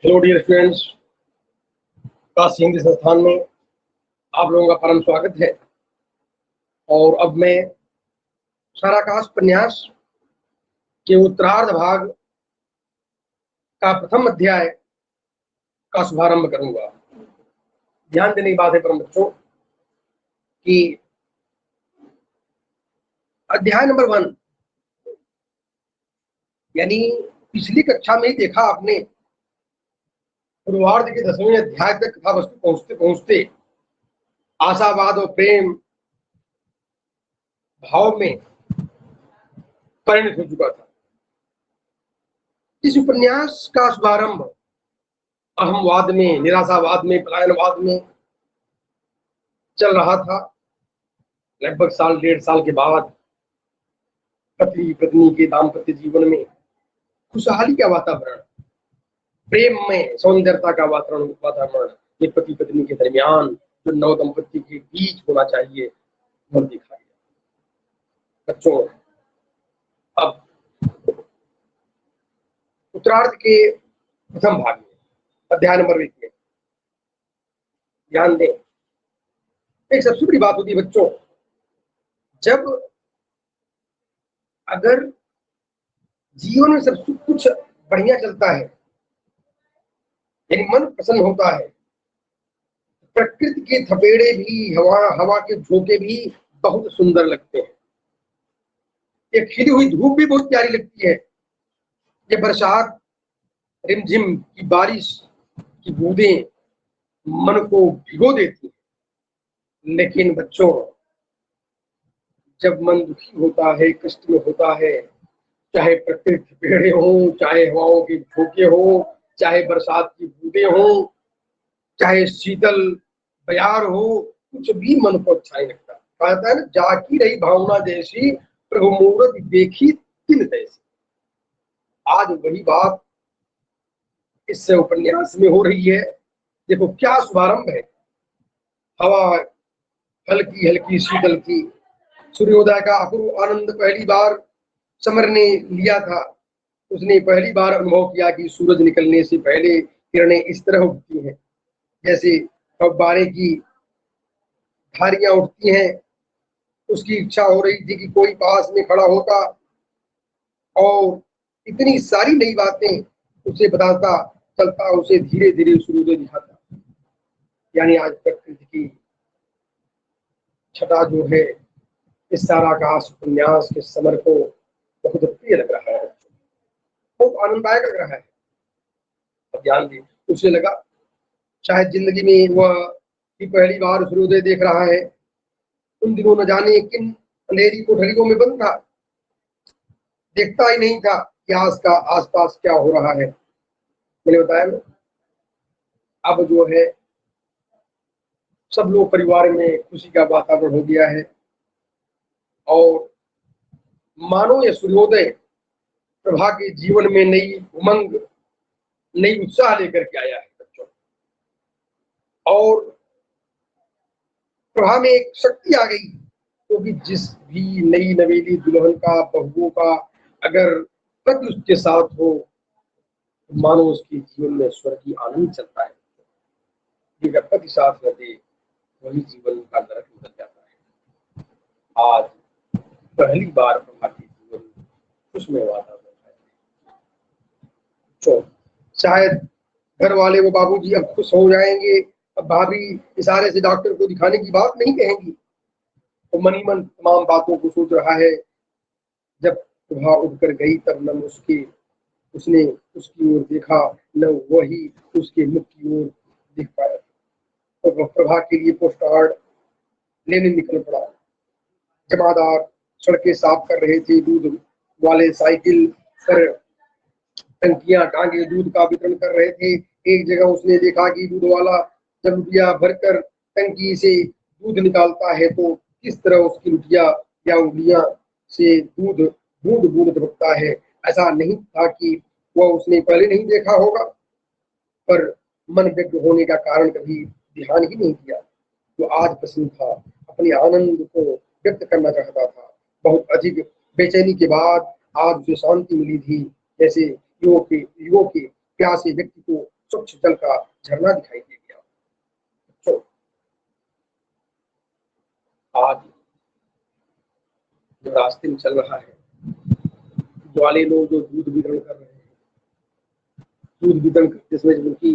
Hello dear friends, Kashi Hindi Sansthan में आप लोगों का परम स्वागत है। और अब मैं साराकाश उपन्यास के उत्तरार्ध भाग का प्रथम अध्याय का शुभारंभ करूंगा। ध्यान देने की बात है परम बच्चों कि अध्याय नंबर 1 यानी पिछली कक्षा में ही देखा आपने, पूर्वार्ध के 10वें अध्याय तक कथा वस्तु पहुंचते पहुंचते आशावाद और प्रेम भाव में परिणत हो चुका था। इस उपन्यास का शुभारंभ अहमवाद में, निराशावाद में, पलायनवाद में चल रहा था। लगभग साल 1.5 साल के बाद पति पत्नी के दाम्पत्य जीवन में खुशहाली का वातावरण, प्रेम में सौंदर्यता का वातावरण ये पति पत्नी के दरमियान जो नव दंपति के बीच होना चाहिए वह दिखा गया। बच्चों, अब उत्तरार्ध के प्रथम भाग में अध्याय नंबर 1 में ध्यान दें। एक सबसे बड़ी बात होती है बच्चों, जब अगर जीवन में सब कुछ बढ़िया चलता है, यानी मन प्रसन्न होता है, प्रकृति के थपेड़े भी, हवा के झोंके भी बहुत सुंदर लगते हैं। ये खिली हुई धूप भी बहुत प्यारी लगती है। ये बरसात, रिमझिम की बारिश की बूंदें मन को भिगो देती हैं। लेकिन बच्चों, जब मन दुखी होता है, कष्ट में होता है, चाहे प्रकृति पेड़े हो, चाहे हवाओं के झोंके हो, चाहे बरसात की बूंदें हो, चाहे शीतल बयार हो, कुछ भी मन को अच्छा नहीं लगता। कहता है ना, जाकी रही भावना जैसी प्रभु मूरत देखी तिन तैसी। आज वही बात इस उपन्यास में हो रही है। देखो क्या शुभारंभ है। हवा हल्की हल्की शीतल की, सूर्योदय का अपूर्व आनंद पहली बार समर ने लिया था। उसने पहली बार अनुभव किया कि सूरज निकलने से पहले किरणें इस तरह उठती हैं, जैसे फव्वारे की धारियां उठती हैं। उसकी इच्छा हो रही थी कि कोई पास में खड़ा होता और इतनी सारी नई बातें उसे बताता चलता, उसे धीरे धीरे सूर्योदय दिखाता। यानी आज प्रकृति की छटा जो है इस साराकाश उपन्यास के समर को बहुत प्रिय लग रहा है, बहुत आनंददायक लग रहा है। अब ध्यान दी, उसे लगा शायद जिंदगी में वह पहली बार सूर्योदय देख रहा है। उन दिनों न जाने किन अंधेरी कोठरियों में बंद था, देखता ही नहीं था कि आसपास क्या हो रहा है। मैंने बताया ना, अब जो है सब लोग परिवार में खुशी का वातावरण हो गया है और मानो ये सूर्योदय प्रभा के जीवन में नई उमंग, नई उत्साह लेकर के आया है बच्चों। और प्रभा में एक शक्ति आ गई, क्योंकि जिस भी नई नवेली दुल्हन का, बहुओं का अगर पति उसके साथ हो, तो मानो उसके जीवन में स्वर्गीय आनंद चलता है। अगर पति साथ न दे, वही जीवन का नरक बदल जाता है। आज पहली बार प्रभा के जीवन उसमें वातावरण है। तो शायद घर वाले, वो बाबूजी अब खुश हो जाएंगे, अब भाभी इशारे से डॉक्टर को दिखाने की बात नहीं कहेंगी। तो मन ही मन तमाम बातों को सोच रहा है। जब प्रभा उठकर गई तब न उसने उसकी ओर देखा, न वही उसके मुख की ओर देख पाया। तो प्रभा के लिए पोस्ट कार्ड लेने निकल पड़ा। जमादार सड़कें साफ कर रहे थे, दूध वाले साइकिल पर टंकियां टांगे दूध का वितरण कर रहे थे। एक जगह उसने देखा कि दूध वाला जब लुटिया भरकर टंकी से दूध निकालता है तो किस तरह उसकी लुटिया या उंगलियां से दूध बूंद बूंद ढुकता है। ऐसा नहीं था कि वह उसने पहले नहीं देखा होगा, पर मन व्यग्र होने का कारण कभी ध्यान ही नहीं दिया। तो आज प्रसन्न था, अपने आनंद को व्यक्त करना चाहता था। बहुत अधिक बेचैनी के बाद आज उसे शांति मिली थी, जैसे युगों के प्यासे व्यक्ति को स्वच्छ जल का झरना दिखाई दे गया। तो आज जो रास्ते में चल रहा है, वाले लोग जो दूध वितरण कर रहे हैं, दूध वितरण करते समय जब उनकी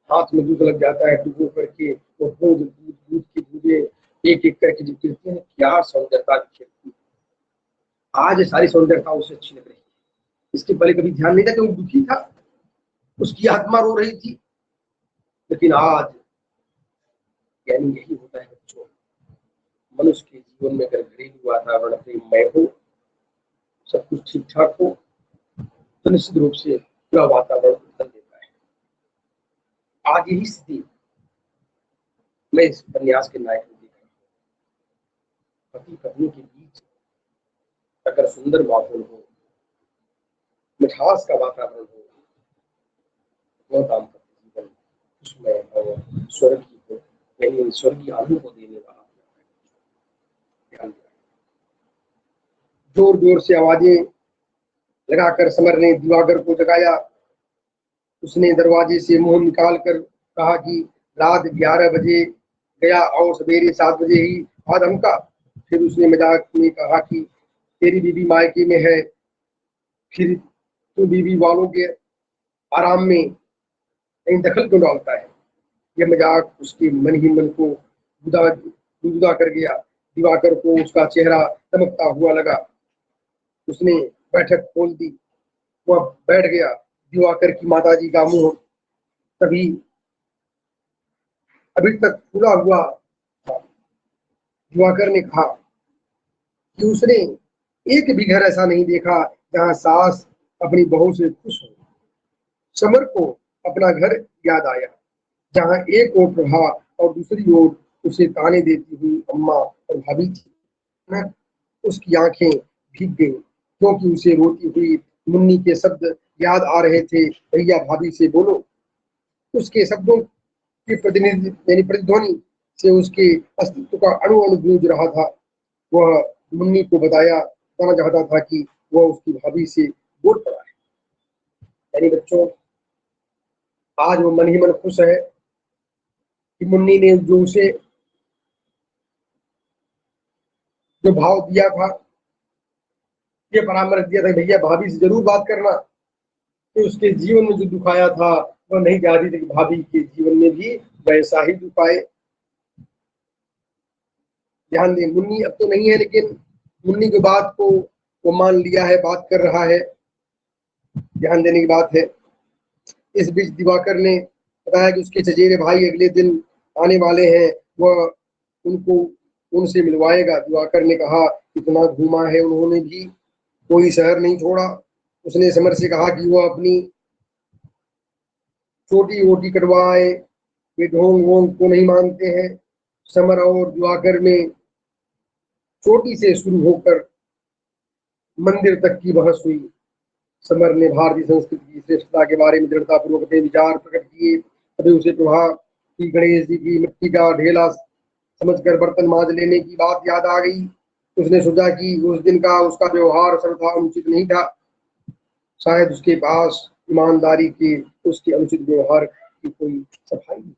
हाथ में दूध लग जाता है डुबो करके, वो दूध दूध दूध की बूंदें एक एक करके जो गिरती है, क्या सौंदर्यता दिखती है। आज ये सारी सौंदर्यता उसे अच्छी लग रही है। इसके पहले कभी ध्यान नहीं था कि वो दुखी था, उसकी आत्मा रो रही थी। लेकिन आज यानी यही होता है बच्चों, मनुष्य के जीवन में अगर घरेलू वातावरण प्रेममय हो, सब कुछ ठीक ठाक हो, तो निश्चित रूप से पूरा वातावरण बदल देता है। आज यही स्थिति मैं इस उपन्यास के नायक में देख रहा हूँ। पति पत्नी के बीच अगर सुंदर माहौल हो, मिठास का वातावरण हो, वह दाम्पत्य जीवन उसमें और स्वर्गीय हो, यानी स्वर्गीय आनंद को देने वाला। ध्यान दिया, जोर जोर से आवाजें लगाकर समर ने दिवाकर को जगाया। उसने दरवाजे से मुंह निकाल कर कहा कि रात 11 बजे गया और सवेरे 7 बजे ही आ धमका। फिर उसने मजाक में कहा कि तेरी बीवी मायके में है, फिर तू बीवी वालों के आराम में कहीं दखल क्यों डालता है। यह मजाक उसके मन ही मन को गुदगुदा कर गया। दिवाकर को उसका चेहरा चमकता हुआ लगा। उसने बैठक खोल दी, वह बैठ गया। दिवाकर की माताजी का मुंह तभी अभी तक खुला हुआ था। दिवाकर ने कहा कि उसने एक भी घर ऐसा नहीं देखा जहां सास अपनी बहू से खुश हो। समर को अपना घर याद आया, जहां एक ओर प्रभा और दूसरी ओर उसे ताने देती हुई अम्मा और भाभी थी। न उसकी आंखें भीग गईं, क्योंकि उसे रोती हुई मुन्नी के शब्द याद आ रहे थे, भैया भाभी से बोलो। उसके शब्दों के प्रतिनिधि यानी प्रतिध्वनि से उसके अस्तित्व का अणु अणु गूंज रहा था। वह मुन्नी को बताना चाहता था कि वह उसकी भाभी से बोल पड़ा है। यानी बच्चों, आज वो मन ही मन खुश है कि मुन्नी ने जो उसे जो भाव दिया था, ये परामर्श दिया था, भैया भाभी से जरूर बात करना, कि उसके जीवन में जो दुख आया था वह नहीं चाहती थी कि भाभी के जीवन में भी वैसा ही दुख आए। ध्यान दें, मुन्नी अब तो नहीं है, लेकिन मुन्नी की बात को वो मान लिया है, बात कर रहा है। ध्यान देने की बात है। इस बीच दिवाकर ने बताया कि उसके चचेरे भाई अगले दिन आने वाले हैं, वह उनको उनसे मिलवाएगा। दिवाकर ने कहा, इतना घूमा है उन्होंने भी कोई शहर नहीं छोड़ा। उसने समर से कहा कि वह अपनी छोटी वोटी कटवाए, वे ढोंग वोंग को नहीं मानते हैं। समर और दिवाकर में चोटी से शुरू होकर मंदिर तक की बहस हुई। समर ने भारतीय संस्कृति की श्रेष्ठता के बारे में दृढ़तापूर्वक अपने विचार प्रकट किए। तभी उसे प्रभा की गणेश जी की मिट्टी का ढेला समझकर बर्तन मांज लेने की बात याद आ गई। उसने सोचा कि उस दिन का उसका व्यवहार सर्वथा अनुचित नहीं था। शायद उसके पास ईमानदारी के उसके अनुचित व्यवहार की कोई सफाई नहीं।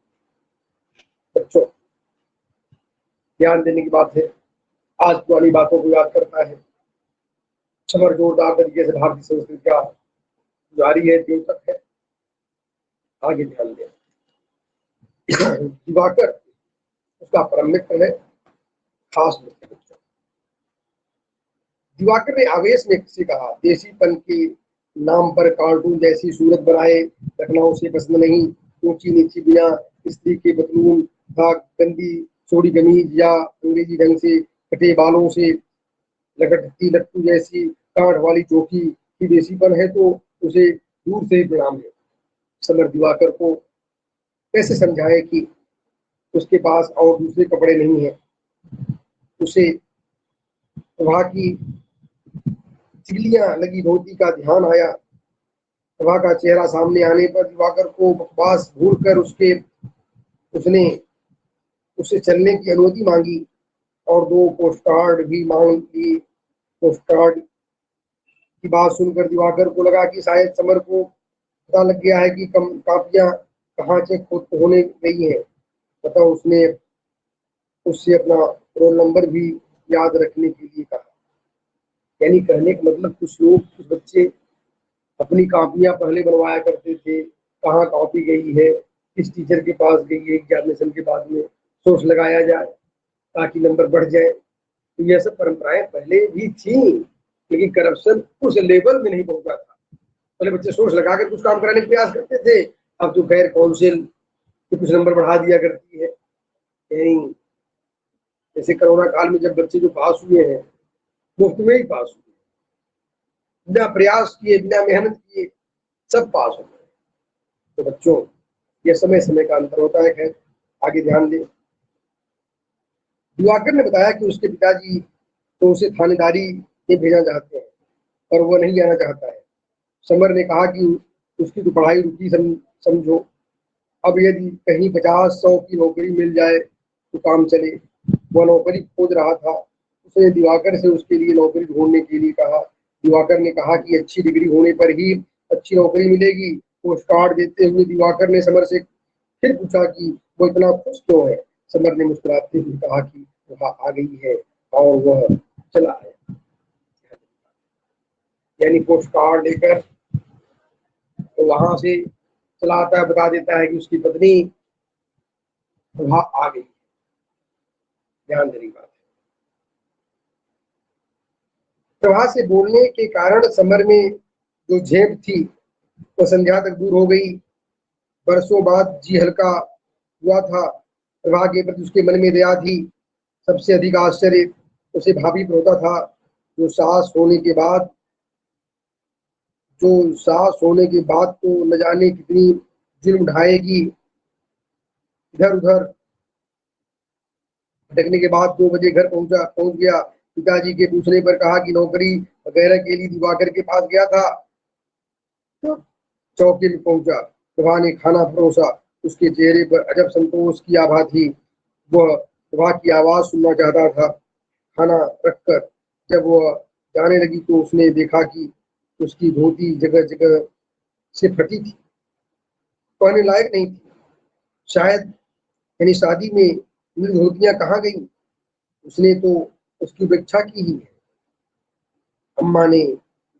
बच्चों, ध्यान देने की बात है, आज पुरानी बातों को याद करता है। समर जोरदार तरीके से भारतीय संस्कृति का जारी है, जो तक है। आगे ध्यान दें, दिवाकर उसका परम मित्र है, खास मित्र। दिवाकर ने आवेश में से कहा, देसीपन के नाम पर कार्टून जैसी सूरत बनाए रखना उसे पसंद नहीं। ऊंची नीची बिना स्त्री के बतलून था, गंदी चौड़ी कमीज या अंग्रेजी ढंग से कटे बालों से लटकती लट्टू जैसी कांट वाली चोटी की देसीपन है तो उसे दूर से ही प्रणाम है। समर दिवाकर को कैसे समझाए कि उसके पास और दूसरे कपड़े नहीं है। उसे वहां की चिलियां लगी धोती का ध्यान आया। प्रभा का चेहरा सामने आने पर दिवाकर को बकवास भूलकर उसने उससे चलने की अनुमति मांगी और 2 पोस्टकार्ड भी मांग ली। पोस्टकार्ड की बात सुनकर दिवाकर को लगा कि शायद समर को पता लग गया है कि कम कापियां कहाँ से खुद होने गई हैं। मतलब उसने उससे अपना रोल नंबर भी याद रखने के लिए कहा। यानी कहने का मतलब कुछ बच्चे अपनी कापियां पहले बनवाया करते थे, कहाँ कॉपी गई है, किस टीचर के पास गई है, एग्जामिनेशन के बाद में सोर्स लगाया जाए ताकि नंबर बढ़ जाए। तो ये सब परंपराएं पहले भी थी, लेकिन करप्शन उस लेवल में नहीं पहुंचा था। पहले बच्चे सोर्स लगाकर कुछ काम कराने का प्रयास करते थे, अब तो गैर काउंसिल कुछ नंबर बढ़ा दिया करती है। यानी जैसे कोरोना काल में जब बच्चे जो पास हुए हैं, मुफ्त में ही पास हुए, बिना प्रयास किए, बिना मेहनत किए सब पास हो गए। तो बच्चों, ये समय समय का अंतर होता है। खैर, आगे ध्यान दें। दिवाकर ने बताया कि उसके पिताजी तो उसे थानेदारी में भेजना चाहते हैं, पर वो नहीं जाना चाहता है। समर ने कहा कि उसकी तो पढ़ाई रुकी समझो, अब यदि कहीं 50-100 की नौकरी मिल जाए तो काम चले। वह नौकरी खोज रहा था। उसने दिवाकर से उसके लिए नौकरी ढूंढने के लिए कहा। दिवाकर ने कहा कि अच्छी डिग्री होने पर ही अच्छी नौकरी मिलेगी। पोस्ट कार्ड देते हुए दिवाकर ने समर से फिर पूछा कि वो इतना खुश क्यों है। समर ने मुस्कुराते हुए कहा कि वह आ गई है और वह चला आया। यानी पोस्ट कार्ड लेकर तो वहां से चला आता है, बता देता है कि उसकी पत्नी वहां आ गई। ध्यान देने की बात है। प्रभा से बोलने के कारण समर में जो झेप थी वो संध्या तक दूर हो गई। बरसों बाद जी हल्का हुआ था। प्रभा के प्रति उसके मन में दया थी। सबसे अधिक आश्चर्य उसे भाभी पर होता था, जो सास होने के बाद जो सास होने के बाद तो न जाने कितनी जुल्म ढाएगी। इधर उधर भटकने के बाद 2 बजे घर पहुंच गया। पिताजी के पूछने पर कहा कि नौकरी वगैरह के लिए दिवाकर के पास गया था। तो चौकी में पहुंचा। प्रभा ने खाना परोसा। उसके चेहरे पर अजब संतोष की आभा थी। वह प्रभा की आवाज सुनना चाहता था। खाना रखकर जब वह जाने लगी तो उसने देखा कि उसकी धोती जगह जगह से फटी थी, पहनने लायक नहीं थी। शायद यानी शादी में मेरी धोतियां कहाँ गई। उसने तो उसकी उपेक्षा की ही है। अम्मा ने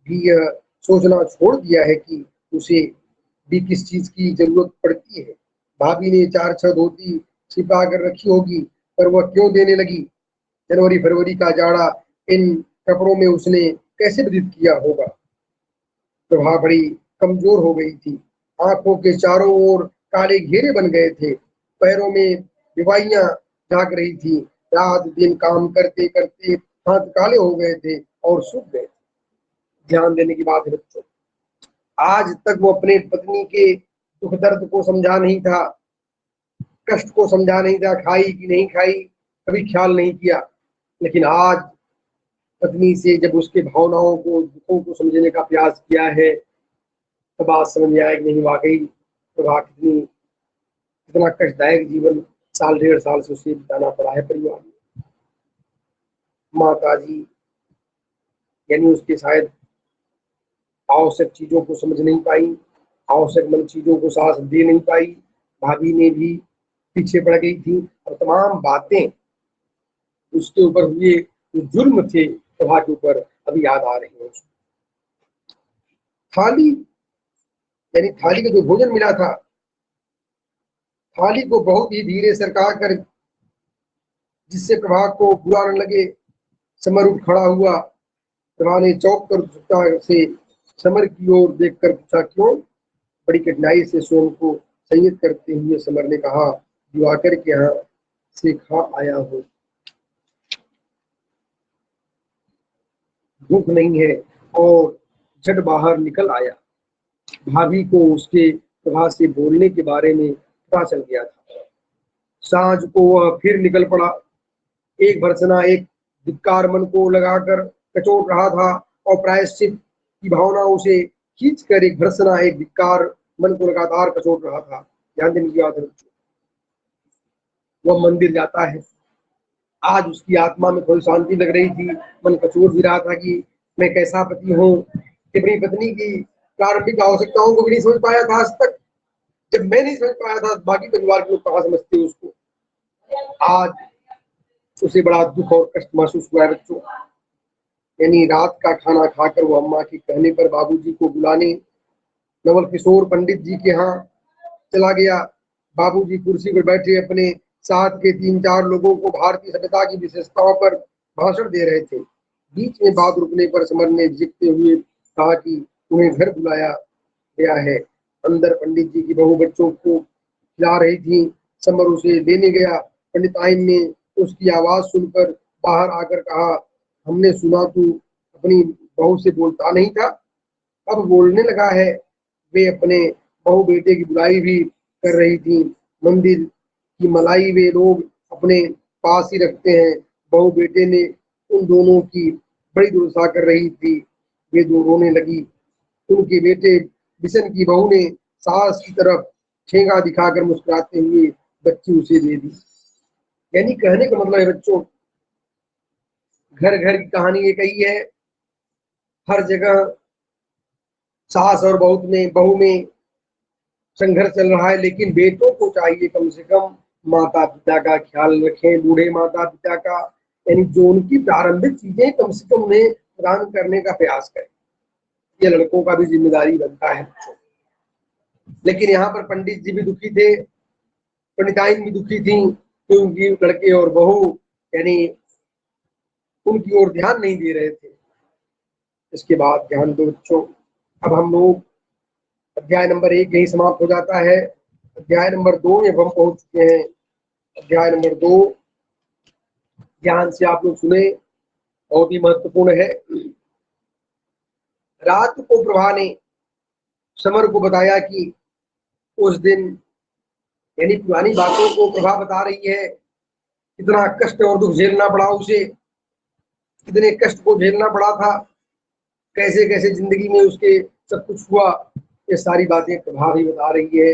भी यह सोचना छोड़ दिया है कि उसे भी किस चीज की जरूरत पड़ती है। भाभी ने 4-6 धोती छिपा कर रखी होगी, पर वह क्यों देने लगी। जनवरी फरवरी का जाड़ा इन कपड़ों में उसने कैसे व्यतीत किया होगा। प्रभा बड़ी कमजोर हो गई थी। आंखों के चारों ओर काले घेरे बन गए थे। पैरों में डिबाइयां झाग रही थी। रात दिन काम करते करते हाथ काले हो गए थे और सूख गए। ध्यान देने की बात है बच्चों। आज तक वो अपने पत्नी के दुख दर्द को समझा नहीं था, कष्ट को समझा नहीं था, खाई कि नहीं खाई कभी ख्याल नहीं किया। लेकिन आज पत्नी से जब उसके भावनाओं को, दुखों को समझने का प्रयास किया है, तब आज समझ में आया कि नहीं, वाकई प्रभा कितना कष्टदायक जीवन 1.5 साल से उसे बिताना पड़ा है परिवार में। माता जी यानी उसके शायद आवश्यक चीजों को समझ नहीं पाई, आवश्यक मन चीजों को साथ दे नहीं पाई। भाभी ने भी पीछे पड़ गई थी और तमाम बातें उसके ऊपर हुए जो जुर्म थे प्रभा के ऊपर अभी याद आ रही हैं। थाली यानी थाली का जो भोजन मिला था, थाली को बहुत ही धीरे सरका कर, जिससे प्रभा को बुरा न लगे, समर उठ खड़ा हुआ। प्रभा ने चौंक कर उत्सुकता से समर की ओर देखकर पूछा, क्यों। बड़ी कठिनाई से स्वयं को संयत करते हुए समर ने कहा, दिवाकर के यहाँ से खा आया हूँ, भूख नहीं है, और झट बाहर निकल आया। भाभी को उसके प्रभा से बोलने के बारे में पता चल गया था। सांझ को वह फिर निकल पड़ा। एक भर्त्सना एक धिक्कार मन को लगाकर कचोट रहा था, और प्रायश्चित की भावना उसे खींच कर एक भर्त्सना एक धिक्कार मन को लगातार कचोट रहा था। ध्यान देने की बात है। वह मंदिर जाता है। आज उसकी आत्मा में थोड़ी शांति लग रही थी। मन कचोट भी रहा था कि मैं कैसा पति हूँ, अपनी पत्नी की प्रारंभिक आवश्यकताओं को भी नहीं समझ पाया था आज तक। जब मैं नहीं समझ पाया था, बाकी परिवार के लोग कहाँ समझते हैं उसको। आज उसे बड़ा दुख और कष्ट महसूस हुआ है बच्चों। यानी रात का खाना खाकर वो अम्मा के कहने पर बाबूजी को बुलाने नवल किशोर पंडित जी के यहाँ चला गया। बाबूजी कुर्सी पर बैठे अपने साथ के 3-4 लोगों को भारतीय सभ्यता की विशेषताओं पर भाषण दे रहे थे। बीच में बात रुकने पर समर ने झिझकते हुए कहा कि उन्हें घर बुलाया गया है। अंदर पंडित जी की बहू बच्चों को खिला रही थी। समर उसे लेने गया। पंडिताइन ने उसकी आवाज सुनकर बाहर आकर कहा, हमने सुना तू अपनी बहू से बोलता नहीं था, अब बोलने लगा है। वे अपने बहू बेटे की बुराई भी कर रही थी। मंदिर की मलाई वे लोग अपने पास ही रखते हैं। बहू बेटे ने उन दोनों की बड़ी दुर्दशा कर रही थी। वे दो रोने लगी। उनके बेटे बिशन की बहू ने सास की तरफ ठेंगा दिखाकर मुस्कुराते हुए बच्ची उसे दे दी। यानी कहने का मतलब है बच्चों, घर घर की कहानी एक ही है। हर जगह सास और बहू में संघर्ष चल रहा है, लेकिन बेटों को चाहिए कम से कम माता पिता का ख्याल रखें, बूढ़े माता पिता का, यानी जो उनकी प्रारंभिक चीजें कम से कम उन्हें प्रदान करने का प्रयास करें। ये लड़कों का भी जिम्मेदारी बनता है बच्चों। लेकिन यहाँ पर पंडित जी भी दुखी थे, पंडिताइन भी दुखी थी, क्योंकि लड़के और बहू यानी उनकी ओर ध्यान नहीं दे रहे थे। इसके बाद ध्यान दो बच्चों, अब हम लोग अध्याय नंबर 1 यही समाप्त हो जाता है। अध्याय नंबर 2 में हम पहुंच चुके हैं। अध्याय नंबर 2 ध्यान से आप लोग सुने, बहुत ही महत्वपूर्ण है। रात को प्रभा ने समर को बताया कि उस दिन, यानी पुरानी बातों को प्रभा बता रही है, कितना कष्ट और दुख झेलना पड़ा उसे, कितने कष्ट को झेलना पड़ा था, कैसे कैसे जिंदगी में उसके सब कुछ हुआ। ये सारी बातें प्रभा भी बता रही है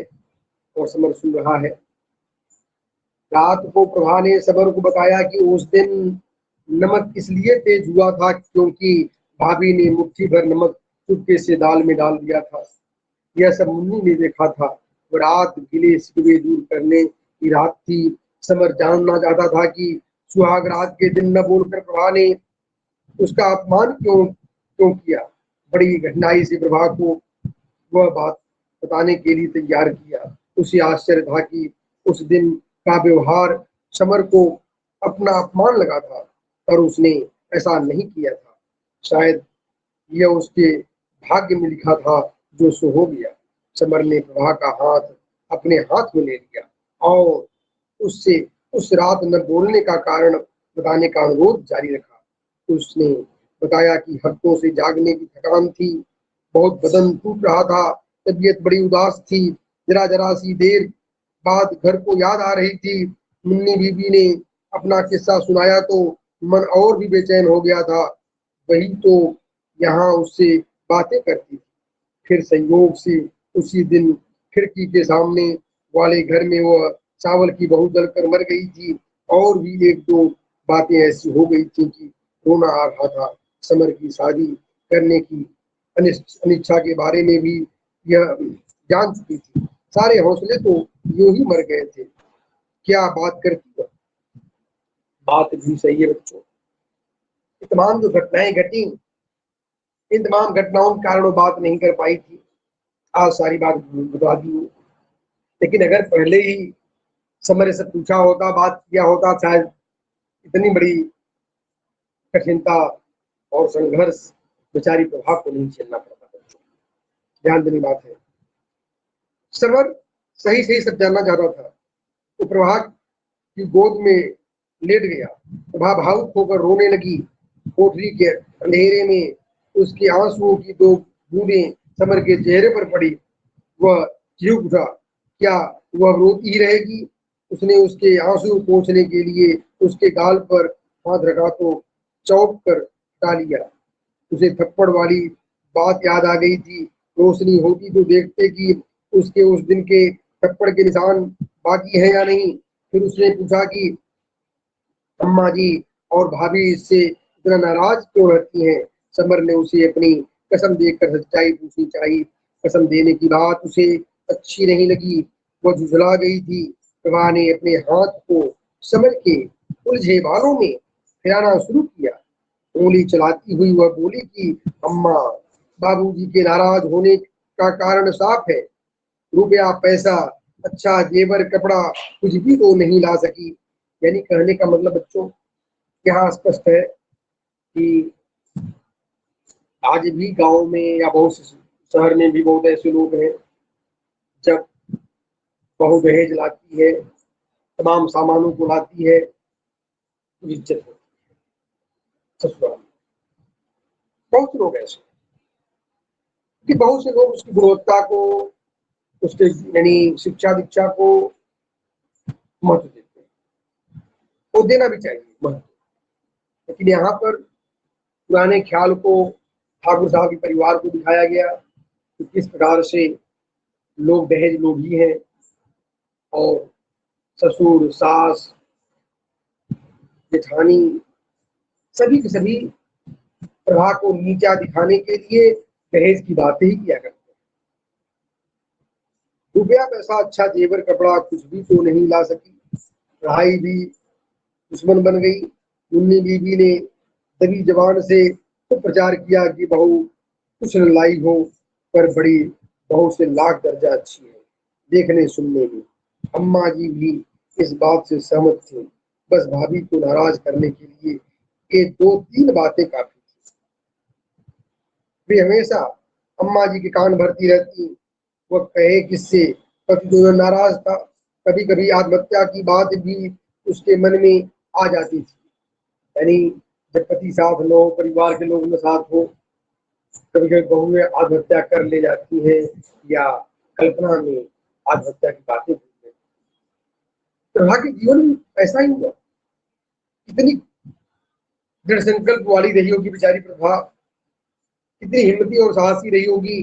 और समर सुन रहा है। रात को प्रभा ने समर को बताया कि उस दिन नमक इसलिए तेज हुआ था क्योंकि भाभी ने मुट्ठी भर नमक चुपके से दाल में डाल दिया था। यह सब मुन्नी ने देखा था। वो रात गिले शिकवे दूर करने की रात थी। समर जानना चाहता था कि सुहाग रात के दिन न बोलकर प्रभा ने उसका अपमान क्यों क्यों किया। बड़ी कठिनाई से प्रभा को वह बात बताने के लिए तैयार किया। उसे आश्चर्य था कि उस दिन का व्यवहार समर को अपना अपमान लगा था, पर उसने ऐसा नहीं किया था। शायद यह उसके भाग्य में लिखा था, जो सो हो गया। समर ने प्रभा का हाथ अपने हाथ में ले लिया और उससे उस रात न बोलने का कारण बताने का अनुरोध जारी रखा। उसने बताया कि हफ्तों से जागने की थकान थी, बहुत बदन टूट रहा था, तबीयत बड़ी उदास थी। जरा जरा सी देर बाद घर को याद आ रही थी। मुन्नी बीबी ने अपना किस्सा सुनाया तो मन और भी बेचैन हो गया था। वही तो यहाँ उससे बातें करती थी। फिर संयोग से उसी दिन खिड़की के सामने वाले घर में वह चावल की बहू जलकर मर गई थी। और भी एक दो बातें ऐसी हो गई थी कि रोना आ रहा था। समर की शादी करने की अनिच्छा के बारे में भी यह जान चुकी थी। सारे हौसले तो यूं ही मर गए थे। क्या बात करती है, बात भी सही है बच्चों। ये तमाम जो घटनाएं घटी, इन तमाम घटनाओं के कारण वो बात नहीं कर पाई थी। आज सारी बात बता दी। लेकिन अगर पहले ही समर से पूछा होता, बात किया होता, शायद इतनी बड़ी कठिनता और संघर्ष बेचारी प्रभा को नहीं झेलना पड़ता। ध्यान देने बात है, समर सही सही सब जानना चाहता था। तो प्रभा की गोद में लेट गया। प्रभा भावुक होकर रोने लगी। कोठरी के अंधेरे में उसके आंसुओं की दो बूंदें समर के चेहरे पर पड़ी। वह चीख उठा। क्या वह रोती ही रहेगी? उसने उसके आंसू पोंछने के लिए उसके गाल पर हाथ रखा तो चौंक कर हटा लिया। उसे थप्पड़ वाली बात याद आ गई थी। रोशनी होती तो देखते कि उसके उस दिन के थप्पड़ के निशान बाकी है या नहीं। फिर उसने पूछा कि अम्मा जी और भाभी इससे इतना नाराज क्यों रहती हैं? समर ने उसे अपनी कसम देकर सच्चाई पूछनी चाहिए। कसम देने की बात उसे अच्छी नहीं लगी। वो झुंझला गई थी। प्रभा ने अपने हाथ को समर के उलझे बालों में फिराना शुरू किया। उंगली चलाती हुई वह बोली कि अम्मा, बाबूजी के नाराज होने का कारण साफ है। रुपया, पैसा, अच्छा जेवर, कपड़ा कुछ भी तो नहीं ला सकी। यानी कहने का मतलब बच्चों यहाँ स्पष्ट है कि आज भी गांव में या बहुत से शहर में भी बहुत ऐसे लोग हैं, जब बहू दहेज लाती है, तमाम सामानों को लाती है, तो इज्जत होती है ससुराल में। बहुत से लोग ऐसे कि बहुत से लोग उसकी गुणवत्ता को, उसके यानी शिक्षा दीक्षा को महत्व देते हैं, वो देना भी चाहिए महत्व। लेकिन यहाँ पर पुराने ख्याल को ठाकुर साहब के परिवार को दिखाया गया कि किस प्रकार से लोग दहेज लोभी हैं और ससुर, सास, जेठानी सभी के सभी प्रभा को नीचा दिखाने के लिए दहेज की बातें ही किया करते हैं। रुपया, पैसा, अच्छा जेवर, कपड़ा कुछ भी तो नहीं ला सकी। पढ़ाई भी दुश्मन बन गई। मुन्नी बीबी ने दबी जबान से तो प्रचार किया कि बहू कुछ न लाई हो, पर बड़ी बहू से लाख दर्जा अच्छी है देखने सुनने में। अम्मा जी भी इस बात से सहमत थे। बस भाभी को नाराज करने के लिए ये दो तीन बातें काफी थी। वे हमेशा अम्मा जी के कान भरती रहती। वह कहे किससे, पति दोनों नाराज था। कभी कभी आत्महत्या की बात भी उसके मन में आ जाती थी। यानी जब पति साथ न हो, परिवार के लोग न साथ हो, कभी कभी बहुएं आत्महत्या कर ले जाती हैं या कल्पना में आत्महत्या की बातें करती हैं। प्रभा के जीवन में ऐसा ही हुआ। कितनी दृढ़ संकल्प वाली रही होगी बेचारी प्रभा, कितनी हिम्मती और साहसी रही होगी।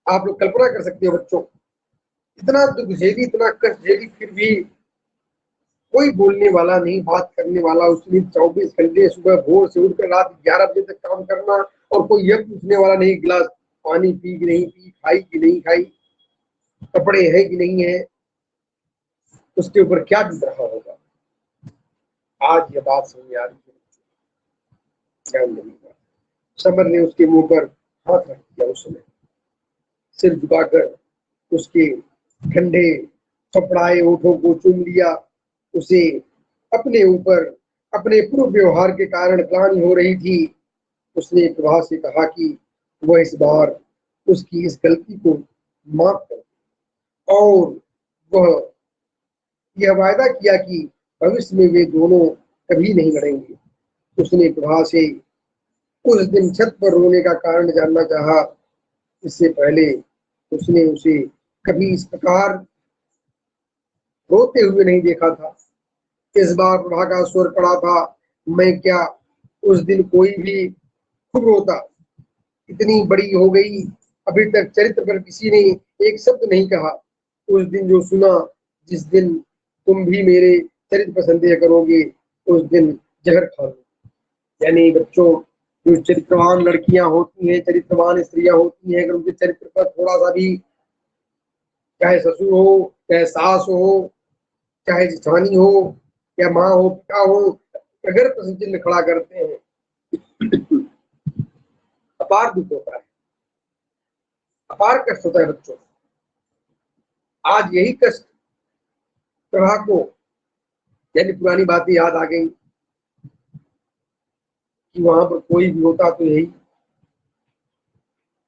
आप लोग कल्पना कर सकते हो बच्चों, इतना दुख झेली, इतना कष्ट झेली, फिर भी कोई बोलने वाला नहीं, बात करने वाला। उसने 24 घंटे सुबह भोर से उठकर रात 11 बजे तक काम करना, और कोई यह पूछने वाला नहीं गिलास पानी पी कि नहीं पी, खाई कि नहीं खाई, कपड़े हैं कि नहीं है, उसके ऊपर क्या बीत रहा होगा। आज यह बात समझ में आ रही है। ध्यान नहीं हुआ। समर ने उसके मुंह पर हाथ रख दिया। उसने सिर झुकाकर उसके ठंडे थपड़ाए ओठों को चूम लिया। उसे अपने ऊपर अपने पूर्व व्यवहार के कारण ग्लानि हो रही थी। उसने प्रभा से कहा कि वह इस बार उसकी इस गलती को माफ कर दे, और वह यह वायदा किया कि भविष्य में वे दोनों कभी नहीं लड़ेंगे। उसने प्रभा से उस दिन छत पर रोने का कारण जानना चाहा। इससे पहले उसने उसे कभी इस प्रकार रोते हुए नहीं देखा था। इस बार प्रभा का स्वर पड़ा था, मैं क्या उस दिन कोई भी खूब रोता। इतनी बड़ी हो गई, अभी तक चरित्र पर किसी ने एक शब्द नहीं कहा। उस दिन जो सुना, जिस दिन तुम भी मेरे चरित्र पर संदेह करोगे, उस दिन जहर खा लो। यानी बच्चों, जो चरित्रवान लड़कियां होती हैं, चरित्रवान स्त्रियां होती हैं, अगर उनके चरित्र पर थोड़ा सा भी, चाहे ससुर हो, चाहे सास हो, चाहे जेठानी हो, या माँ हो, पिता हो, अगर प्रश्न चिन्ह खड़ा करते हैं, अपार दुख होता है, अपार कष्ट होता है बच्चों। आज यही कष्ट प्रभा को, यानी पुरानी बातें याद आ गई कि वहां पर कोई भी होता तो यही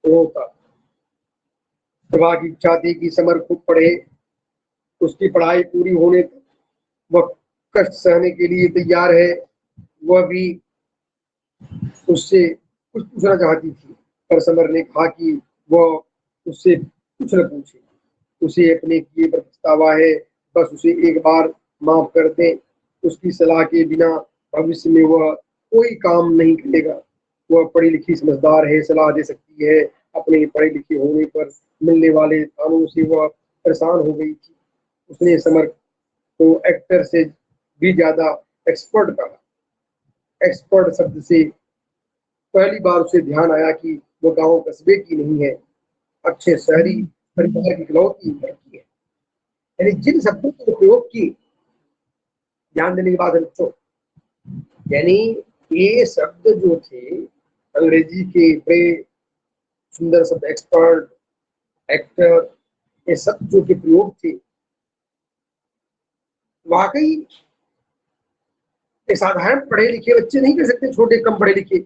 तो होता। प्रभा की इच्छा थी कि समर खूब पढ़े, उसकी पढ़ाई पूरी होने तक वह कष्ट सहने के लिए तैयार है। वह भी उससे कुछ पूछना चाहती थी, पर समर ने कहा कि वह उससे कुछ न पूछे, उसे अपने किए पर पछतावा है, बस उसे एक बार माफ कर दे। उसकी सलाह के बिना भविष्य में वह कोई काम नहीं करेगा। वह पढ़ी लिखी समझदार है, सलाह दे सकती है। अपने पढ़े लिखे होने पर मिलने वाले तानों से वह परेशान हो गई थी। उसने समर को एक्टर से भी ज्यादा एक्सपर्ट कहा। एक्सपर्ट शब्द से पहली बार उसे ध्यान आया कि वो गांव कस्बे की नहीं है, अच्छे शहरी परिवार की इकलौती लड़की है। यानी जिन शब्दों के प्रयोग की, ध्यान देने की बात है बच्चों, यानी ये शब्द जो थे अंग्रेजी के बड़े सुंदर शब्द, एक्सपर्ट, एक्टर, ये सब जो के प्रयोग थे, वाकई एक साधारण पढ़े लिखे बच्चे नहीं कर सकते। छोटे कम पढ़े लिखे,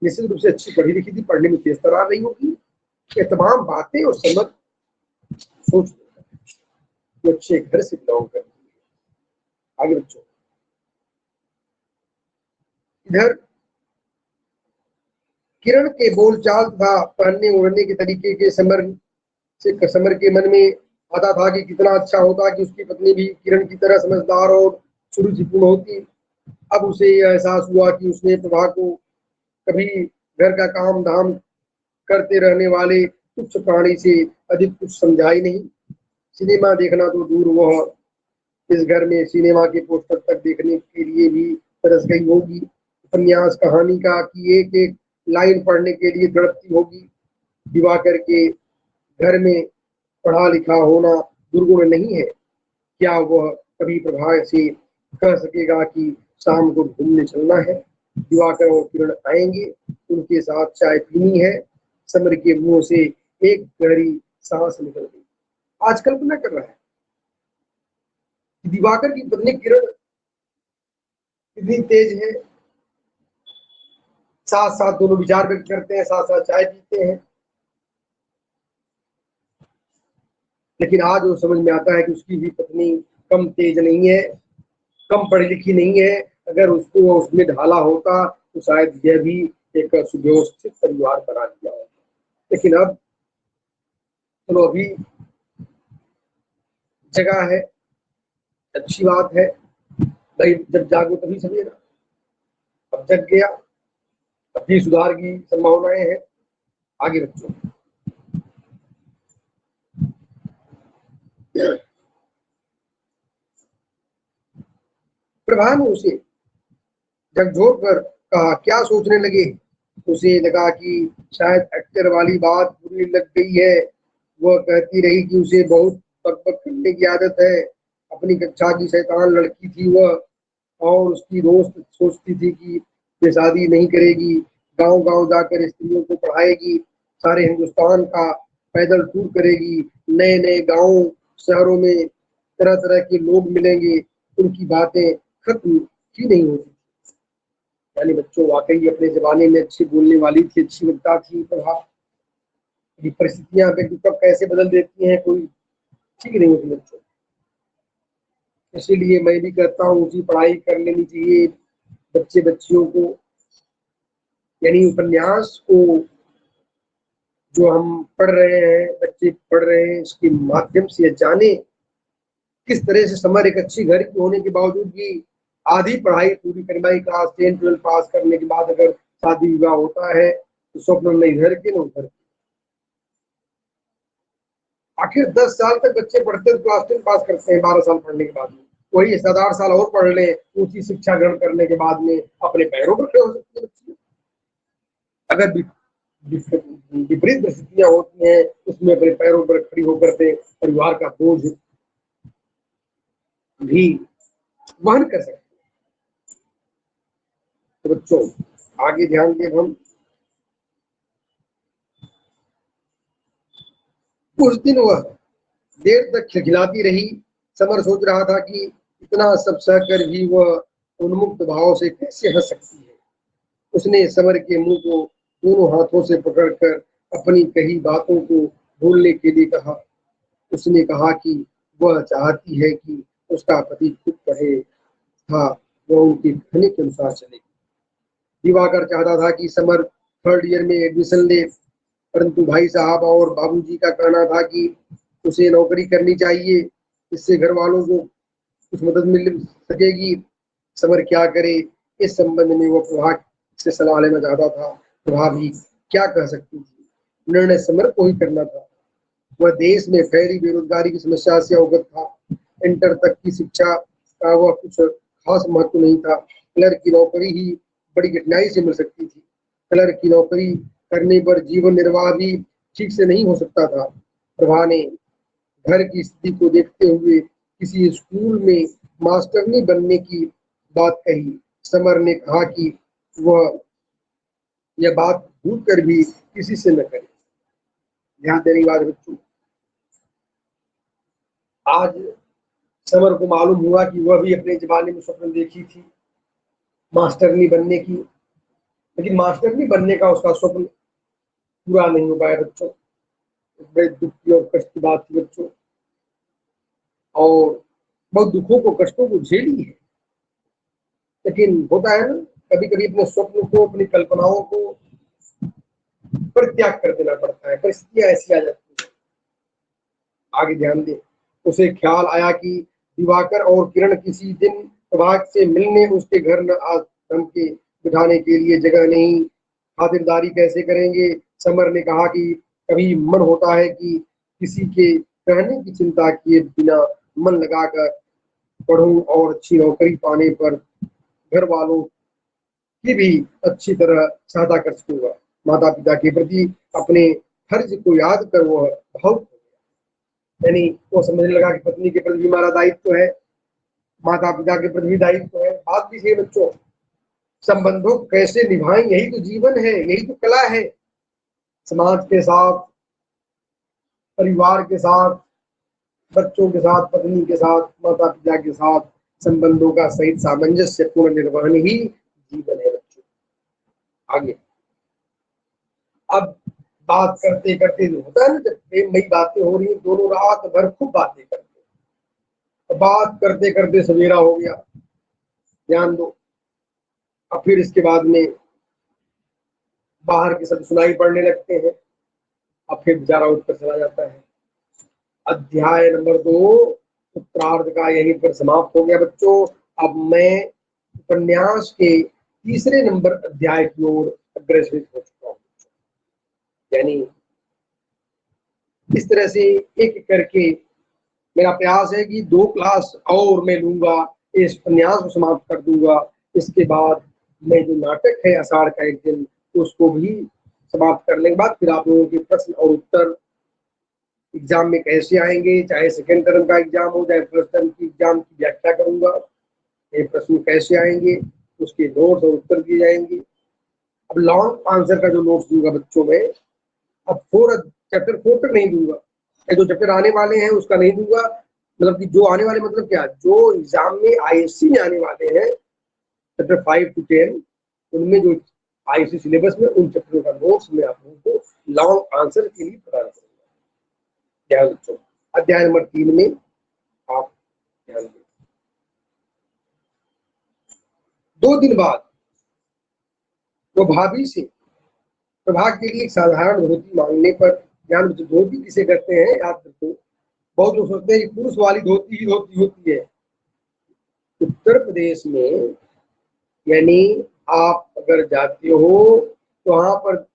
निश्चित रूप से अच्छी पढ़ी लिखी थी, पढ़ने में तेज तरार रही होगी, ये तमाम बातें और समझ सोच जो अच्छे घर से बिलोंग करती है। आगे बच्चों, इधर किरण के बोलचाल तथा पहनने ओढ़ने के तरीके के समर के मन में आता था कि कितना अच्छा होता कि उसकी पत्नी भी किरण की तरह समझदार और सुरुचिपूर्ण होती। अब उसे यह एहसास हुआ कि उसने प्रभा को कभी घर का काम धाम करते रहने वाले तुच्छ प्राणी से अधिक कुछ समझा ही नहीं। सिनेमा देखना तो दूर, वह इस घर में सिनेमा के पोस्टर तक देखने के लिए भी तरस गई होगी। उपन्यास कहानी का की एक एक लाइन पढ़ने के लिए तड़पती होगी। दिवाकर के घर में पढ़ा लिखा होना दुर्गुण नहीं है। क्या वह कभी प्रभा से कह सकेगा कि शाम को घूमने चलना है, दिवाकर और किरण आएंगे, उनके साथ चाय पीनी है। समर के मुंह से एक गहरी सांस निकल गई। आज कल्पना कर रहा है कि दिवाकर की पत्नी किरण कितनी तेज है, साथ साथ दोनों विचार व्यक्त करते हैं, साथ साथ चाय पीते हैं। लेकिन आज वो समझ में आता है कि उसकी भी पत्नी कम तेज नहीं है, कम पढ़ी लिखी नहीं है। अगर उसको उसमें ढाला होता तो शायद यह भी एक सुव्यवस्थित परिवार बना दिया होता। लेकिन अब चलो, अभी जगह है, अच्छी बात है भाई, जब जागो तभी सवेरा। अब जग गया, अब भी सुधार की संभावनाएं हैं। आगे बच्चों, प्रभा ने उसे झकझोर कर कहा, क्या सोचने लगे? उसे लगा कि शायद एक्टर वाली बात बुरी लग गई है। वह कहती रही कि उसे बहुत बकबक करने की आदत है। अपनी कक्षा की शैतान लड़की थी वह, और उसकी दोस्त सोचती थी कि वे शादी नहीं करेगी, गांव गांव जाकर स्त्रियों को पढ़ाएगी, सारे हिंदुस्तान का पैदल टूर करेगी, नए नए गांवों शहरों में तरह तरह के लोग मिलेंगे, उनकी बातें खत्म ही नहीं होती। यानी बच्चों, वाकई अपने जमाने में अच्छी बोलने वाली थी, अच्छी वक्ता थी प्रभा। परिस्थितियां व्यक्ति कब कैसे बदल देती हैं, कोई ठीक नहीं होती बच्चों। इसीलिए मैं भी कहता हूँ ऊंची पढ़ाई कर लेनी चाहिए बच्चे बच्चियों को। यानी उपन्यास को जो हम पढ़ रहे हैं, बच्चे पढ़ रहे हैं, इसके माध्यम से जाने किस तरह से समर एक अच्छी घर की होने के बावजूद भी आधी पढ़ाई पूरी करने, क्लास 10-12 पास करने के बाद अगर शादी विवाह होता है तो स्वप्न नहीं घर के न उधर। आखिर 10 साल तक बच्चे पढ़ते हैं, क्लास 10 पास करते हैं 12 साल पढ़ने के बाद में। वही 7-8 साल और पढ़ लें, ऊंची शिक्षा ग्रहण करने के बाद में अपने पैरों पर खड़े हो सकते हैं बच्चे। अगर विपरीत परिस्थितियां होती हैं, उसमें अपने पैरों पर खड़ी होकर के परिवार का बोझ भी वहन कर सकते हैं। तो बच्चों, आगे ध्यान दें हम। उस दिन वह देर तक खिलखिलाती रही। समर सोच रहा था कि इतना सब सहकर भी वह उन्मुक्त भाव से कैसे हंस सकती है। उसने समर के मुंह को दोनों हाथों से पकड़कर अपनी कही बातों को भूलने के लिए कहा। उसने कहा कि वह चाहती है कि उसका पति खुद कहे था, वह उनके कहने के अनुसार चलेगी। दिवाकर चाहता था कि समर 3rd ईयर में एडमिशन ले, परंतु भाई साहब और बाबूजी का कहना था कि उसे नौकरी करनी चाहिए, इससे घर वालों को कुछ मदद मिल सकेगी। समर क्या करे, इस संबंध में वो प्रभा से सलाह लेना चाहता था। प्रभा भी क्या कह सकती थी, निर्णय समर को ही करना था। वह देश में फैली बेरोजगारी की समस्या से अवगत था। इंटर तक की शिक्षा का वह कुछ खास महत्व नहीं था। क्लर्क की नौकरी ही बड़ी कठिनाई से मिल सकती थी। क्लर्क की नौकरी करने पर जीवन निर्वाह भी ठीक से नहीं हो सकता था। प्रभा ने घर की स्थिति को देखते हुए किसी स्कूल में मास्टरनी बनने की बात कही। समर ने कहा कि वह यह बात भूल कर भी किसी से न करे। ध्यान देने की बात बच्चों, आज समर को मालूम हुआ कि वह भी अपने जमाने में स्वप्न देखी थी मास्टरनी बनने की, लेकिन मास्टरनी बनने का उसका स्वप्न पूरा नहीं हो पाया बच्चों। बड़े दुख की और कष्ट की बात थी बच्चों, और बहुत दुखों को कष्टों को झेली है। लेकिन होता है ना, कभी कभी अपने स्वप्न को, अपनी कल्पनाओं को परित्याग कर देना पड़ता है, परिस्थितियां ऐसी आ जाती है। आगे ध्यान दे, उसे ख्याल आया कि दिवाकर और किरण किसी दिन प्रभात से मिलने उसके घर न आ धमके बिठाने के लिए जगह नहीं, खातिरदारी कैसे करेंगे। समर ने कहा कि कभी मन होता है कि किसी के कहने की चिंता किए बिना मन लगाकर पढ़ूं और अच्छी नौकरी पाने पर घर वालों की भी अच्छी तरह सहायता कर सकूंगा। माता पिता के प्रति अपने फर्ज को याद कर वह भावुक हो गया। यानी वो समझने लगा कि पत्नी के प्रति भी हमारा दायित्व है, माता पिता के प्रति भी दायित्व है। बात भी सही बच्चों, संबंधों को कैसे निभाएं यही तो जीवन है, यही तो कला है। समाज के साथ, परिवार के साथ, बच्चों के साथ, पत्नी के साथ, माता पिता के साथ संबंधों का सही सामंजस्य पूर्ण निर्वहन ही जीवन है बच्चों। आगे अब बात करते करते जो होता है ना, जब प्रेममयी बातें हो रही, दोनों रात भर खूब बातें करते, बात करते करते सवेरा हो गया। ध्यान दो, अब फिर इसके बाद में बाहर के शब्द सुनाई पड़ने लगते हैं। अब फिर बेचारा उठकर चला जाता है। अध्याय नंबर 2 उत्तरार्ध का यहीं पर समाप्त हो गया बच्चों। अब मैं उपन्यास के तीसरे नंबर अध्याय की ओर अग्रसर हो चुका हूँ। यानी इस तरह से एक करके मेरा प्रयास है कि 2 क्लास और मैं लूंगा, इस उपन्यास को समाप्त कर दूंगा। इसके बाद मैं जो नाटक है आषाढ़ का एक दिन, उसको भी समाप्त करने के बाद फिर आप लोगों के प्रश्न और उत्तर एग्जाम में कैसे आएंगे, चाहे सेकेंड टर्म का एग्जाम हो चाहे फर्स्ट टर्म की एग्जाम की व्याख्या करूंगा। ये प्रश्न कैसे आएंगे, उसके नोट्स और उत्तर दिए जाएंगे। अब लॉन्ग आंसर का जो नोट्स दूंगा बच्चों में, अब चैप्टर 4 तक नहीं दूंगा, जो चैप्टर आने वाले हैं उसका नहीं दूंगा। मतलब कि जो आने वाले, मतलब क्या, जो एग्जाम में आईएससी में आने वाले हैं चैप्टर 5 to 10, उनमें जो आईएससी सिलेबस में उन चैप्टरों का नोट्स मैं आप लोगों को लॉन्ग आंसर के लिए प्रदान करूंगा। ध्यान बच्चों, अध्याय नंबर 3 में आप ध्यान दें। 2 दिन बाद वो भाभी से प्रभा के लिए एक साधारण धोती मांगने पर, ध्यान बच्चों, धोती किसे कहते हैं याद रखो। बहुत लोग सोचते हैं कि पुरुष वाली धोती ही धोती होती है। उत्तर प्रदेश में, यानी आप अगर जाते हो तो वहां पर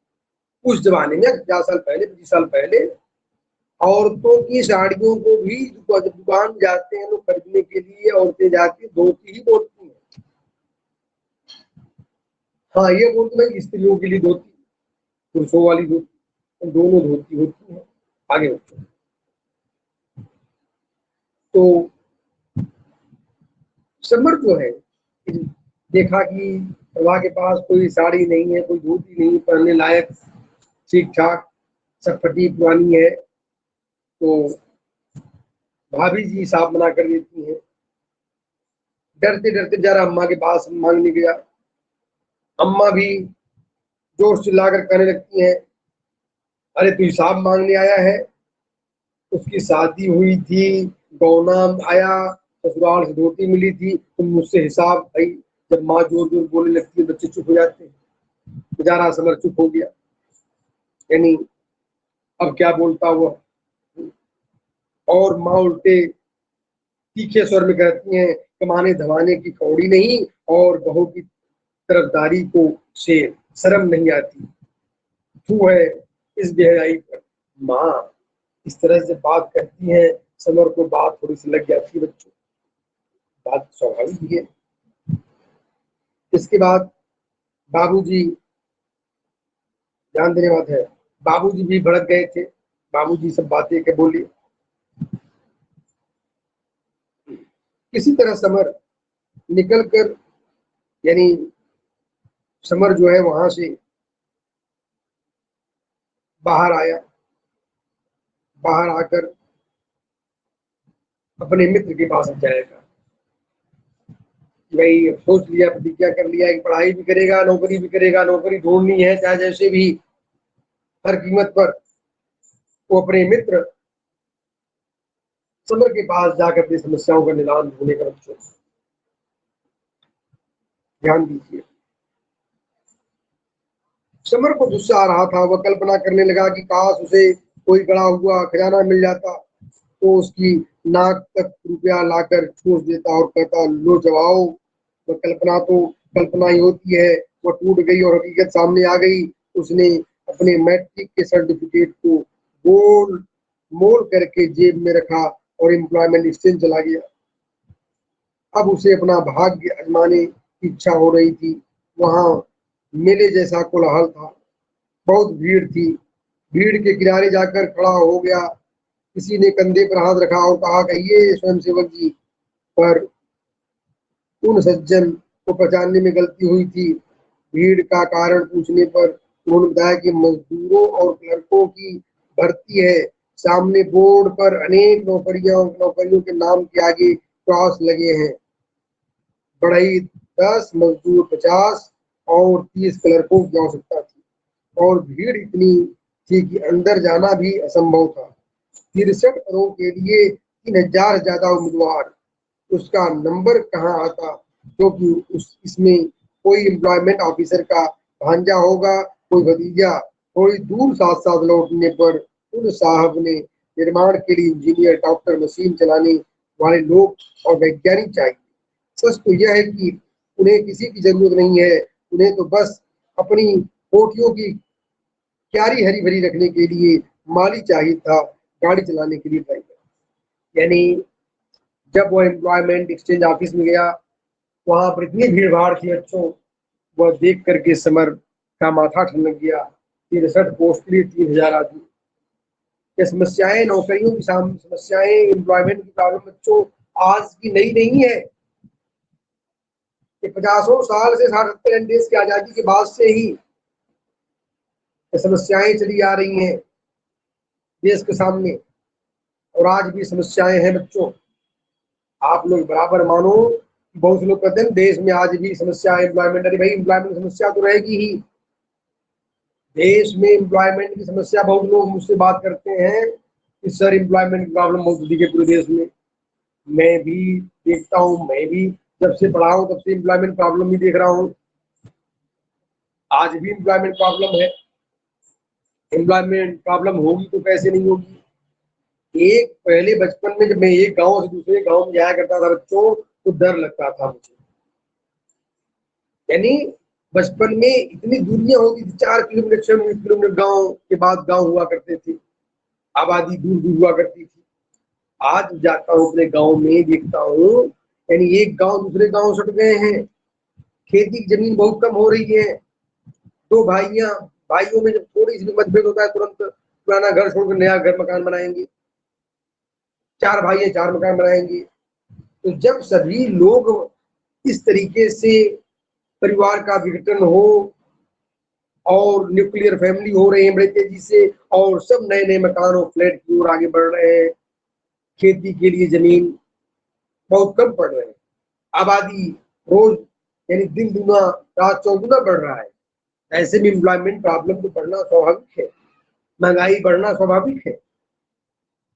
उस जमाने में 50 साल पहले, 25 साल पहले, औरतों की साड़ियों को भी जब दुकान जाते हैं लोग खरीदने के लिए, औरतें जाती धोती ही बोलती हैं। हाँ, ये बोलते हैं स्त्रियों के लिए धोती, पुरुषों वाली धोती, दोनों धोती होती है। आगे बच्चों, तो समर जो है, देखा कि प्रभा के पास कोई साड़ी नहीं है, कोई धोती नहीं पहनने लायक, ठीक ठाक, सब फटी पुरानी है, तो भाभी जी साफ मना कर देती हैं। डरते डरते बेचारा अम्मा के पास मांगने गया। अम्मा भी जोर चिल्लाकर कहने लगती हैं, अरे तू हिसाब मांगने आया है, उसकी शादी हुई थी, गौना आया, ससुराल से धोती मिली थी, तुम मुझसे हिसाब। भाई जब माँ जोर जोर बोलने लगती है बच्चे चुप हो जाते हैं। बेचारा समर चुप हो गया, यानी अब क्या बोलता हुआ। और माँ उल्टे तीखे स्वर में कहती हैं, कमाने धमाने की कौड़ी नहीं और बहू की तरफदारी को शेर, शर्म नहीं आती, तू है इस बेहयाई पर। माँ इस तरह से बात करती है, समर को बात थोड़ी सी लग जाती है बच्चों, बात स्वाभाविक भी है। इसके बाद बाबूजी, ध्यान देने बात है, बाबूजी भी भड़क गए थे। बाबूजी सब बातें के बोले। किसी तरह समर निकल कर, यानी समर जो है वहां से बाहर आया। बाहर आकर अपने मित्र के पास जाएगा। भाई सोच लिया, प्रतिज्ञा कर लिया कि पढ़ाई भी करेगा, नौकरी भी करेगा, नौकरी ढूंढनी है चाहे जैसे भी, हर कीमत पर। वो अपने मित्र समर के पास जाकर अपनी समस्याओं का निदान ढूंढने का। बच्चों ध्यान दीजिए, समर को गुस्सा आ रहा था। वह कल्पना करने लगा कि काश उसे कोई गड़ा हुआ खजाना मिल जाता तो उसकी नाक तक रुपया लाकर ठूस देता और कहता, लो जवाओ। वह कल्पना तो कल्पना ही होती है। वह टूट गई और हकीकत सामने आ गई। उसने अपने मैट्रिक के सर्टिफिकेट को गोल मोल करके जेब में रखा और एम्प्लॉयमेंट एक्सचेंज चला गया। अब उसे अपना भाग्य आजमाने की इच्छा हो रही थी। वहां मेले जैसा कोलाहल था, बहुत भीड़ थी। भीड़ के किनारे जाकर खड़ा हो गया। किसी ने कंधे पर हाथ रखा और कहा, कहिए स्वयंसेवक जी। पर उन सज्जन को पहचानने में गलती हुई थी। भीड़ का कारण पूछने पर उन्होंने बताया कि मजदूरों और क्लर्कों की भर्ती है। सामने बोर्ड पर अनेक नौकरियों के नाम के आगे क्रॉस लगे हैं। बढ़ई 10, मजदूर 50 और 30 क्लर्कों की आवश्यकता थी। और भीड़ इतनी थी कि अंदर जाना भी असंभव था। 63 पदों के लिए 3000 ज्यादा उम्मीदवार। उसका नंबर कहाँ आता, क्योंकि इसमें कोई एम्प्लॉयमेंट ऑफिसर का भांजा होगा, कोई भतीजा। थोड़ी दूर साथ साथ लौटने पर उन साहब ने निर्माण के लिए इंजीनियर, डॉक्टर, मशीन चलाने वाले लोग और वैज्ञानिक चाहिए। सच तो यह है कि उन्हें किसी की जरूरत नहीं है। उन्हें तो बस अपनी कोठियों की क्यारी हरी भरी रखने के लिए माली चाहिए था, गाड़ी चलाने के लिए ड्राइवर। यानी जब वो एम्प्लॉयमेंट एक्सचेंज ऑफिस में गया, वहां पर इतनी भीड़ भाड़ थी बच्चों, वह देख करके समर का माथा ठनक गया। 63 पोस्ट के लिए 3000 आदमी। ये समस्याएं, नौकरियों की समस्याएं, एम्प्लॉयमेंट की प्रॉब्लम बच्चों आज की नई नहीं है। ये 50 साल से 60-70 देश की आजादी के बाद से ही ये समस्याएं चली आ रही हैं देश के सामने। और आज भी समस्याएं हैं बच्चों। आप लोग बराबर मानो। बहुत से लोग कहते हैं देश में आज भी समस्या है एम्प्लॉयमेंट। अरे भाई, एम्प्लॉयमेंट समस्या तो रहेगी ही। देश में एम्प्लॉयमेंट की समस्या, बहुत लोग मुझसे बात करते हैं कि सर एम्प्लॉयमेंट की प्रॉब्लम बहुत अधिक है पूरे देश में। मैं भी देखता हूँ, मैं भी जब से पढ़ा हूँ तब से एम्प्लॉयमेंट प्रॉब्लम ही देख रहा हूँ। आज भी एम्प्लॉयमेंट प्रॉब्लम है। एम्प्लॉयमेंट प्रॉब्लम होगी तो कैसे नहीं होगी। एक पहले बचपन में जब मैं एक गांव से दूसरे गांव में जाया करता था बच्चों, तो डर लगता था मुझे। यानी बचपन में इतनी दूरियां होती थी, 4 किलोमीटर 6 किलोमीटर गांव के बाद गांव हुआ करते थे। आबादी दूर दूर हुआ करती थी। आज जाता हूँ अपने गांव में, देखता हूँ यानी एक गांव दूसरे गांव सट गए हैं। खेती की जमीन बहुत कम हो रही है। दो भाइयों में जब थोड़ी सी भी मतभेद होता है, तुरंत पुराना घर छोड़कर नया घर मकान बनाएंगे। 4 भाई हैं, 4 मकान बनाएंगे। तो जब सभी लोग इस तरीके से परिवार का विघटन हो और न्यूक्लियर फैमिली हो रहे हैं बड़े तेजी से, और सब नए नए मकान और फ्लैट की ओर आगे बढ़ रहे हैं, खेती के लिए जमीन बहुत कम पड़ रहे हैं, आबादी रोज यानी दिन दुना रात चौगुना बढ़ रहा है। ऐसे में एम्प्लॉयमेंट प्रॉब्लम तो बढ़ना स्वाभाविक है, महंगाई बढ़ना स्वाभाविक है।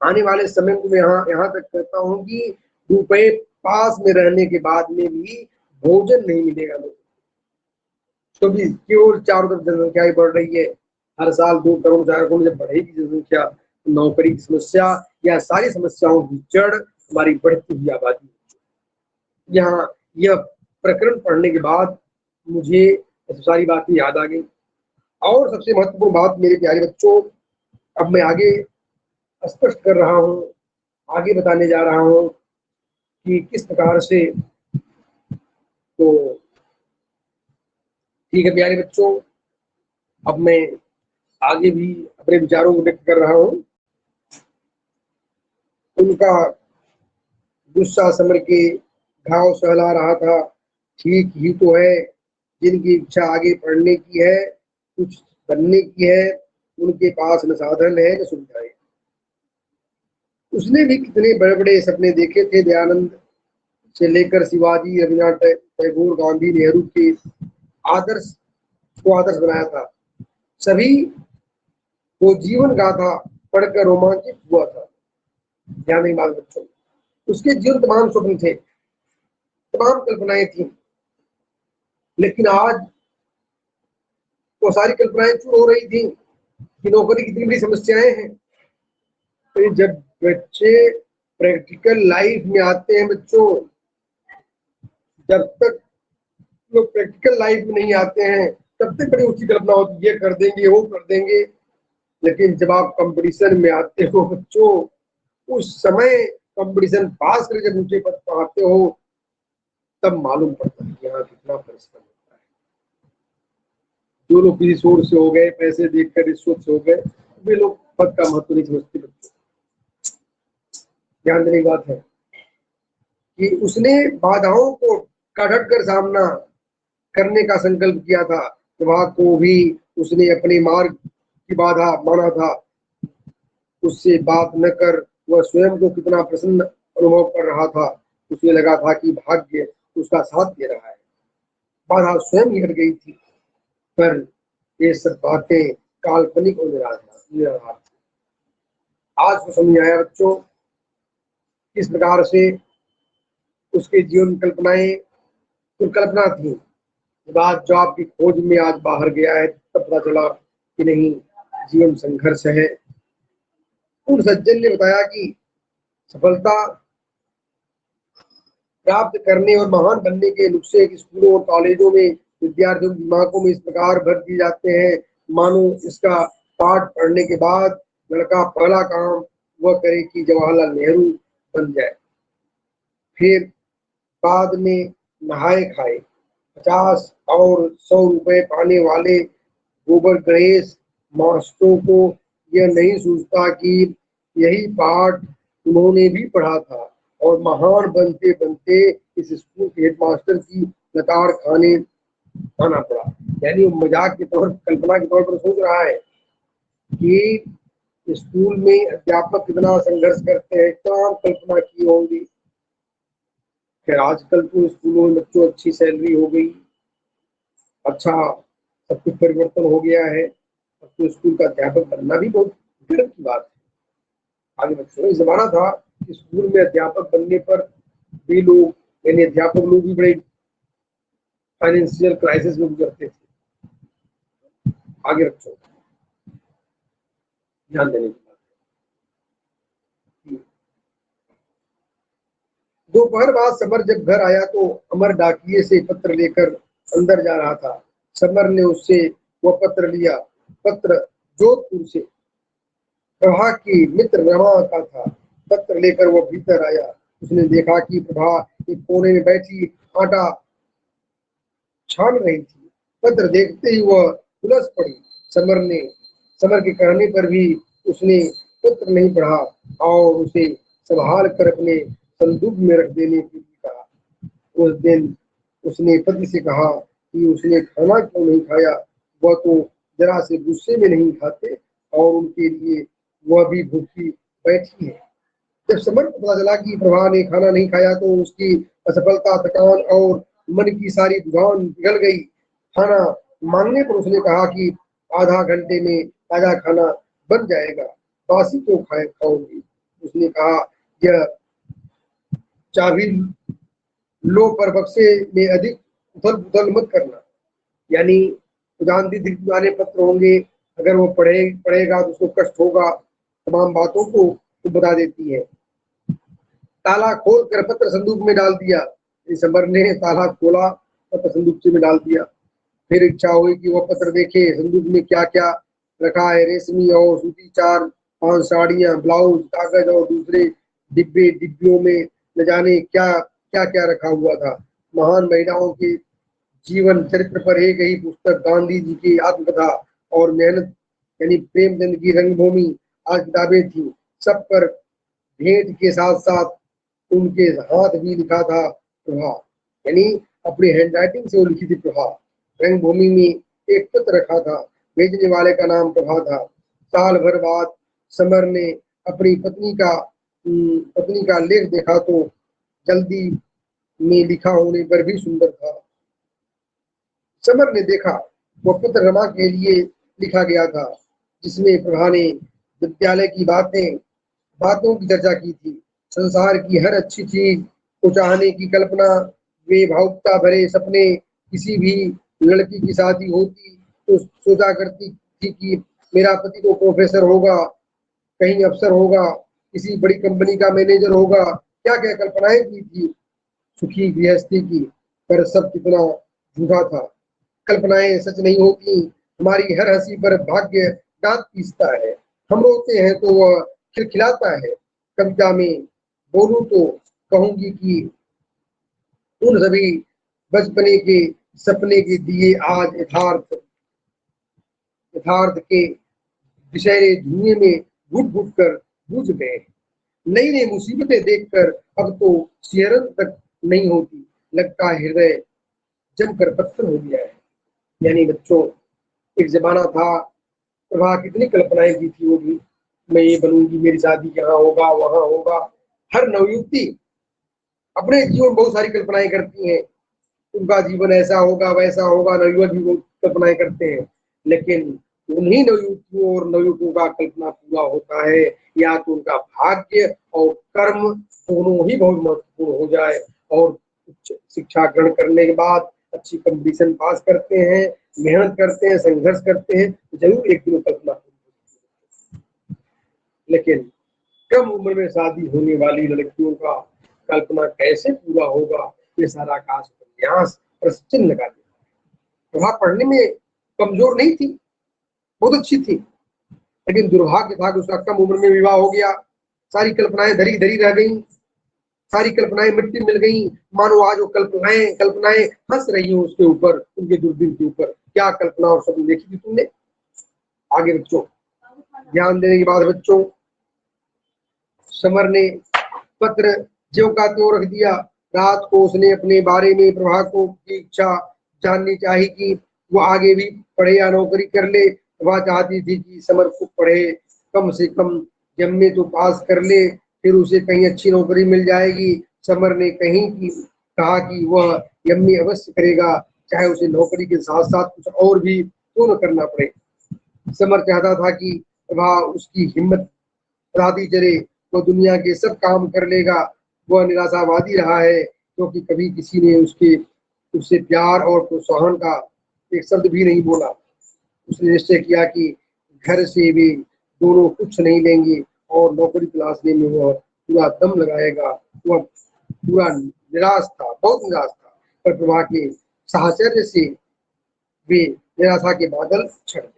आने वाले समय में मैं यहाँ तक कहता हूँ कि रुपए पास में रहने के बाद में भी भोजन नहीं मिलेगा लोगों को। तो भी केवल चारों तरफ जनसंख्या ही बढ़ रही है। हर साल 2 करोड़ 4 करोड़ जब बढ़ेगी जनसंख्या, तो नौकरी की समस्या या सारी समस्याओं की जड़ हमारी बढ़ती हुई आबादी। यहाँ यह प्रकरण पढ़ने के बाद मुझे सारी बातें याद आ गई। और सबसे महत्वपूर्ण बात मेरे प्यारे बच्चों, अब मैं आगे स्पष्ट कर रहा हूँ, आगे बताने जा रहा हूँ कि किस प्रकार से। तो ठीक है प्यारे बच्चों, अब मैं आगे भी अपने विचारों को व्यक्त कर रहा हूँ। उनका गुस्सा समर के घाव सहला रहा था। ठीक ही तो है, जिनकी इच्छा आगे पढ़ने की है, कुछ बनने की है, उनके पास न साधन है न सुविधाएं। उसने भी कितने बड़े बड़े सपने देखे थे। दयानंद से लेकर शिवाजी, रविन्द्रनाथ टैगोर, गांधी, नेहरू के आदर्श को आदर्श बनाया था। सभी को जीवन गाथा पढ़कर रोमांचित हुआ था। ध्यान नहीं बात बच्चों, उसके जीवन तमाम स्वप्न थे, तमाम कल्पनाएं थी, लेकिन आज वो सारी कल्पनाएं चूर हो रही थी कि नौकरी की इतनी बड़ी समस्याएं हैं। तो जब बच्चे प्रैक्टिकल लाइफ में आते हैं बच्चों, जब तक लोग प्रैक्टिकल लाइफ में नहीं आते हैं तब तक बड़ी ऊंची कल्पना होती है, ये कर देंगे वो कर देंगे। लेकिन जब आप कंपटीशन में आते हो बच्चों, उस समय कंपटीशन पास कर जब ऊंचे पद पर आते हो तब मालूम पड़ता है कि यहाँ कितना परिश्रम होता है। जो लोग किसी सोर्स से हो गए, पैसे देखकर रिश्वत से हो गए, वे लोग पद का महत्व नहीं समझते बच्चों। ध्यान देने की बात है कि उसने बाधाओं को डट कर सामना करने का संकल्प किया था। प्रभा को भी उसने अपने मार्ग की बाधा माना था। उससे बात न कर वह स्वयं को कितना प्रसन्न अनुभव कर रहा था। उसे लगा था कि भाग्य उसका साथ दे रहा है। बाधा स्वयं ही हट गई थी, पर ये सब बातें काल्पनिक और निराधार। आज को समझ आया बच्चों किस प्रकार से उसके जीवन कल्पनाएं कल्पना थी। जब आज जॉब की खोज में आज बाहर गया है तब पता चला कि नहीं, जीवन संघर्ष है। उन सज्जन ने बताया कि सफलता प्राप्त करने और महान बनने के नुस्खे स्कूलों और कॉलेजों में विद्यार्थियों के दिमागों में इस प्रकार भर दिए जाते हैं मानो इसका पाठ पढ़ने के बाद लड़का पहला काम वह करे कि जवाहरलाल नेहरू बन जाए। फिर बाद में नहाए खाए 50 और 100 रुपए पाने वाले गोबर गणेश मास्टरों को यह नहीं सोचता कि यही पाठ उन्होंने भी पढ़ा था और महान बनते बनते इस स्कूल के हेडमास्टर की नकार खाने आना पड़ा। यानी वो मजाक के तौर कल्पना के तौर पर सोच रहा है कि स्कूल में अध्यापक कितना संघर्ष करते हैं, क्या कल्पना की होंगी। फिर आजकल तो स्कूलों में बच्चों अच्छी सैलरी हो गई, अच्छा सब कुछ परिवर्तन हो गया है। अब तो स्कूल का अध्यापक बनना भी बहुत गर्व की बात है। आगे बच्चों इस जमाना था कि स्कूल में अध्यापक बनने पर भी लोग यानी अध्यापक लोग भी बड़े फाइनेंशियल क्राइसिस में गुजरते थे। आगे बच्चों ध्यान देने की बात है। दोपहर बाद समर जब घर आया तो अमर डाकिये से पत्र लेकर अंदर जा रहा था। समर ने उससे वह पत्र लिया। पत्र जोधपुर से प्रभा की मित्र रमा का था। पत्र लेकर वह भीतर आया। उसने देखा कि प्रभा एक कोने में बैठी आटा छान रही थी। पत्र देखते ही वह उलझ पड़ी। समर के कहने पर भी उसने पत्र नहीं पढ़ा और उसे संभाल कर अपने संदूक में रख देने के लिए कहा। उस दिन उसने पति से कहा कि उसने खाना क्यों नहीं खाया। वह तो जरा से गुस्से में नहीं खाते और उनके लिए वह भी भूखी बैठी है। जब समर को पता चला कि प्रभा ने खाना नहीं खाया तो उसकी असफलता, थकान और मन की सारी दुकान पिघल गई। खाना मांगने पर उसने कहा कि आधा घंटे में ताजा खाना बन जाएगा, बासी तो खाऊंगी। उसने कहा यह चाबी लो पर बक्से में अधिक उथल पुथल मत करना। यानी उदानती वाले पत्र होंगे, अगर वो पढ़ेगा तो उसको कष्ट होगा। तमाम बातों को तो बता देती है। ताला खोल कर पत्र संदूक में डाल दिया। समर ने ताला खोला, पत्र संदूक में डाल दिया। फिर इच्छा हुई कि वह पत्र देखे संदूक में क्या क्या रखा है। रेशमी और सूती 4-5 साड़ियां, ब्लाउज, कागज और दूसरे डिब्बियों में न जाने क्या क्या क्या रखा हुआ था। महान महिलाओं के जीवन चरित्र पर एक ही पुस्तक, गांधी जी की आत्मकथा और मेहनत यानी प्रेमचंद की रंगभूमि आज किताबें थी, सब पर भेंट के साथ साथ उनके हाथ भी लिखा था प्रभा, यानी अपनी हैंडराइटिंग से वो लिखी थी प्रभा। रंगभूमि में एक पत्र रखा था, भेजने वाले का नाम प्रभा था। साल भर बाद समर ने अपनी पत्नी का लेख देखा तो जल्दी में लिखा होने पर भी सुंदर था। समर ने देखा वो पत्र रमा के लिए लिखा गया था, जिसमें प्रभा ने विद्यालय की बातों की चर्चा की थी। संसार की हर अच्छी चीज को चाहने की कल्पना, वे भावुकता भरे सपने। किसी भी लड़की की शादी होती तो सोचा करती थी कि मेरा पति तो प्रोफेसर होगा, कहीं अफसर होगा, किसी बड़ी कंपनी का मैनेजर होगा। क्या क्या कल्पनाएं की थी सुखी गृहस्थी की, पर सब कितना झूठा था। कल्पनाएं सच नहीं होती। हमारी हर हंसी पर भाग्य दांत पीसता है। हम रोते हैं तो वह खिलखिलाता है। कविता में बोलूं तो कहूंगी कि उन सभी बचपने के सपने के दिए आज यथार्थ के विषय धुएं में घुट घुट कर बुझ गए। नई नई मुसीबतें देखकर अब तो सिहरन तक नहीं होती, लगता है हृदय जमकर पत्थर हो गया है। यानी बच्चों, एक जमाना था, वहाँ कितनी कल्पनाएं की थी वो भी, मैं ये बनूंगी, मेरी शादी यहाँ होगा वहां होगा। हर नवयुवती अपने जीवन में बहुत सारी कल्पनाएं करती हैं, उनका जीवन ऐसा होगा वैसा होगा। नवयुवक भी बहुत कल्पनाएं करते हैं, लेकिन उन्हीं नवयुवतियों और नवयुवकों का कल्पना पूरा होता है या तो उनका भाग्य और कर्म दोनों ही बहुत महत्वपूर्ण हो जाए, और उच्च शिक्षा ग्रहण करने के बाद अच्छी कंपटीशन पास करते हैं, मेहनत करते हैं, संघर्ष करते हैं, तो जरूर एक दिन कल्पना पूरी होती है। लेकिन कम उम्र में शादी होने वाली लड़कियों का कल्पना कैसे पूरा होगा, ये सारा आकाश उपन्यास प्रश्न लगा दिया। वहां पढ़ने में कमजोर नहीं थी, बहुत अच्छी थी, लेकिन दुर्भाग्य था कि उसका कम उम्र में विवाह हो गया। सारी कल्पनाएं धरी धरी रह गई, सारी कल्पनाएं मिट्टी मिल गई। मानो आज वो कल्पनाएं कल्पनाएं हंस रही हो उसके ऊपर, उनके दूरबीन के ऊपर। क्या कल्पना और सपने देखी थी तुमने? आगे बच्चों ध्यान देने की बात बच्चों, समर ने पत्र ज्यों का त्यों रख दिया। रात को उसने अपने बारे में प्रभा को की इच्छा जाननी चाहिए कि वो आगे भी पढ़े या नौकरी कर ले। वह चाहती थी कि समर को पढ़े, कम से कम एमए तो पास कर ले, फिर उसे कहीं अच्छी नौकरी मिल जाएगी। समर ने कहा कि वह एमए अवश्य करेगा, चाहे उसे नौकरी के साथ साथ कुछ और भी क्यों न करना पड़े। समर चाहता था कि वह उसकी हिम्मत बढ़ाती चले, वो दुनिया के सब काम कर लेगा। वह निराशावादी रहा है, क्योंकि कभी किसी ने उससे प्यार और प्रोत्साहन का एक शब्द भी नहीं बोला। उसने निश्चय किया कि घर से भी दोनों कुछ नहीं लेंगे और नौकरी तलाशने में वह पूरा दम लगाएगा। वह पूरा निराश था, बहुत निराश था, पर प्रभा के साहचर्य से वे निराशा के बादल छट गए।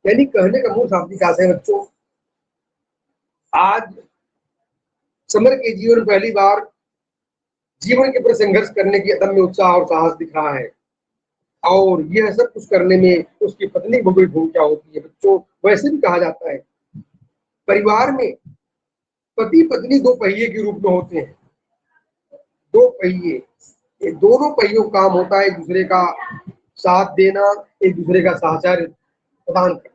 यानी कहने का मूल शाब्दिक अर्थ है बच्चों, आज समर के जीवन पहली बार जीवन के प्रति संघर्ष करने की अदम्य उत्साह और साहस दिख रहा है, और यह सब कुछ करने में उसकी पत्नी की बड़ी भूमिका होती है बच्चों। वैसे भी कहा जाता है परिवार में पति पत्नी दो पहिए के रूप में होते हैं। दो पहिए, ये दोनों पहियों का काम होता है एक दूसरे का साथ देना, एक दूसरे का साहचर्य प्रदान करना।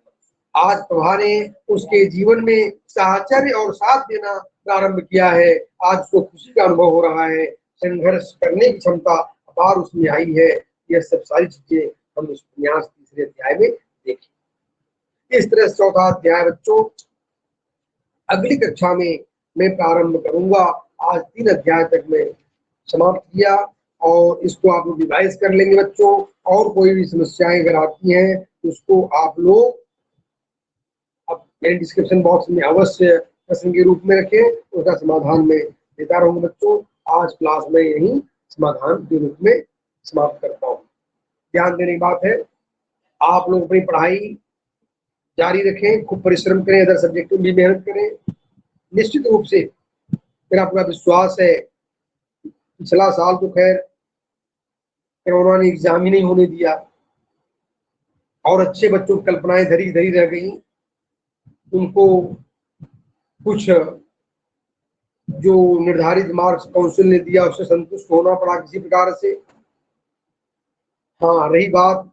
आज प्रभा ने उसके जीवन में साहचर्य और साथ देना प्रारंभ किया है। आज उसको खुशी का अनुभव हो रहा है, संघर्ष करने की क्षमता अपार उसमें आई है। यह सब सारी चीजें हम इस उपन्यास तीसरे अध्याय में देखी। इस तरह चौथा अध्याय बच्चों अगली कक्षा में मैं प्रारंभ करूंगा। आज 3 अध्याय तक मैं समाप्त किया, और इसको आप लोग रिवाइज कर लेंगे बच्चों। और कोई भी समस्याएं अगर आती हैं तो उसको आप लोग अब मेरे डिस्क्रिप्शन बॉक्स में अवश्य प्रश्न के रूप में रखें, उसका समाधान मैं देता रहूंगा बच्चों। आज क्लास में यही समाधान के रूप में समाप्त करता हूँ। ध्यान देने की बात है, आप लोग अपनी पढ़ाई जारी रखें, खूब परिश्रम करें, अदर सब्जेक्ट में भी मेहनत करें। निश्चित रूप से मेरा पूरा विश्वास है, पिछला साल तो खैर कोरोना ने एग्जाम ही नहीं होने दिया, और अच्छे बच्चों की कल्पनाएं धरी धरी रह गई। उनको कुछ जो निर्धारित मार्क्स काउंसिल ने दिया उससे संतुष्ट होना पड़ा किसी प्रकार से। हाँ, रही बात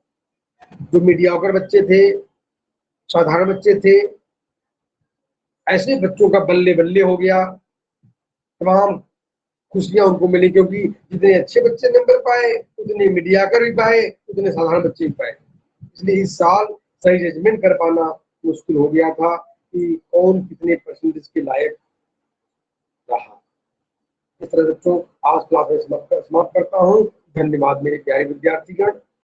जो मीडियोकर बच्चे थे, साधारण बच्चे थे, ऐसे बच्चों का बल्ले बल्ले हो गया। तमाम खुशियां उनको मिली, क्योंकि जितने अच्छे बच्चे नंबर पाए उतने मीडियाकर भी पाए, उतने साधारण बच्चे भी पाए। इसलिए इस साल सही जजमेंट कर पाना मुश्किल हो गया था कि कौन कितने परसेंटेज के लायक रहा। इस तरह बच्चों आज क्लास में समाप्त करता हूँ। धन्यवाद मेरे प्यारे विद्यार्थीगण।